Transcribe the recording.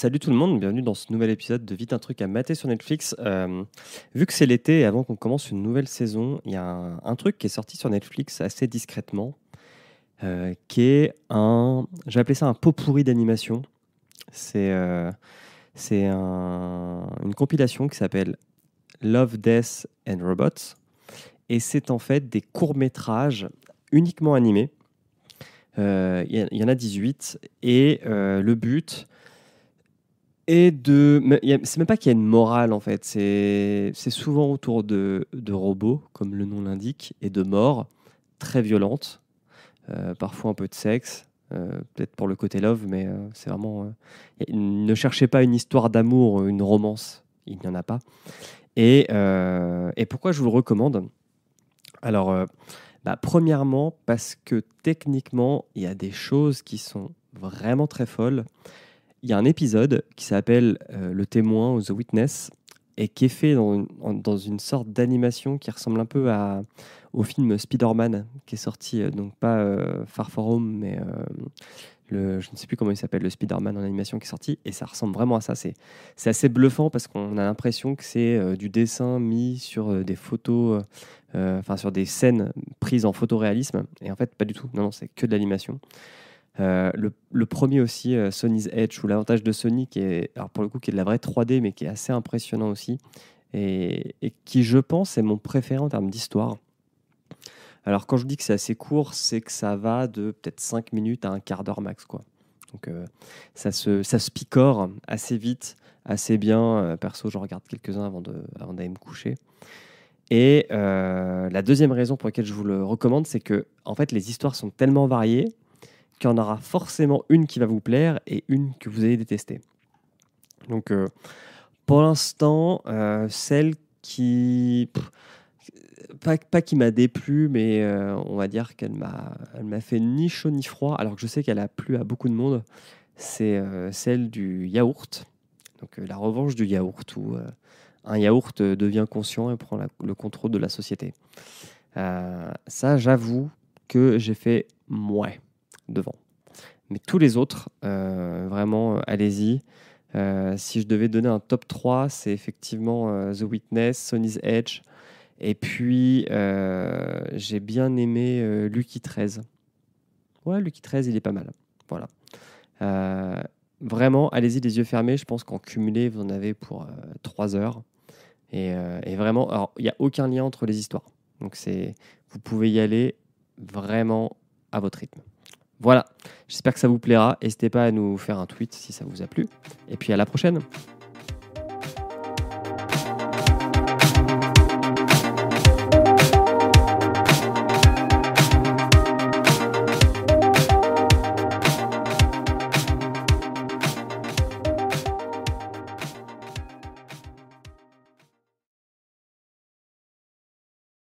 Salut tout le monde, bienvenue dans ce nouvel épisode de Vite un truc à mater sur Netflix. Vu que c'est l'été et avant qu'on commence une nouvelle saison, il y a un truc qui est sorti sur Netflix assez discrètement, qui est j'ai appelé ça un pot pourri d'animation. C'est une compilation qui s'appelle Love, Death and Robots. Et c'est en fait des courts-métrages uniquement animés. Il y en a 18 et le but est c'est même pas qu'il y a une morale en fait, c'est souvent autour de robots, comme le nom l'indique, et de morts très violentes, parfois un peu de sexe, peut-être pour le côté love, mais c'est vraiment... ne cherchez pas une histoire d'amour, une romance, il n'y en a pas. Et pourquoi je vous le recommande? Alors, premièrement, parce que techniquement, il y a des choses qui sont vraiment très folles. Il y a un épisode qui s'appelle Le Témoin ou The Witness et qui est fait dans une sorte d'animation qui ressemble un peu au film Spider-Man qui est sorti, donc pas Far From Home, mais je ne sais plus comment il s'appelle, le Spider-Man en animation qui est sorti, et ça ressemble vraiment à ça. C'est assez bluffant parce qu'on a l'impression que c'est du dessin mis sur des photos, enfin sur des scènes prises en photoréalisme, et en fait pas du tout, non, c'est que de l'animation. Le premier aussi, Sony's Edge, où l'avantage de Sony, alors pour le coup, qui est de la vraie 3D, mais qui est assez impressionnant aussi, et qui, je pense, est mon préféré en termes d'histoire. Alors, quand je dis que c'est assez court, c'est que ça va de peut-être 5 minutes à un quart d'heure max, quoi. Donc, ça se picore assez vite, assez bien. Perso, j'en regarde quelques-uns avant d'aller me coucher. Et la deuxième raison pour laquelle je vous le recommande, c'est que en fait, les histoires sont tellement variées qu'il y en aura forcément une qui va vous plaire et une que vous allez détester. Donc, pour l'instant, celle qui... pas qui m'a déplu, mais on va dire elle m'a fait ni chaud ni froid, alors que je sais qu'elle a plu à beaucoup de monde, c'est celle du yaourt. Donc, la revanche du yaourt, où un yaourt devient conscient et prend le contrôle de la société. Ça, j'avoue que j'ai fait mouais devant. Mais tous les autres, vraiment, allez-y. Si je devais donner un top 3, c'est effectivement The Witness, Sony's Edge. Et puis, j'ai bien aimé Lucky 13. Ouais, Lucky 13, il est pas mal. Voilà. Vraiment, allez-y les yeux fermés. Je pense qu'en cumulé, vous en avez pour 3 heures. Et vraiment, alors, il n'y a aucun lien entre les histoires. Donc, vous pouvez y aller vraiment à votre rythme. Voilà, j'espère que ça vous plaira. N'hésitez pas à nous faire un tweet si ça vous a plu. Et puis à la prochaine.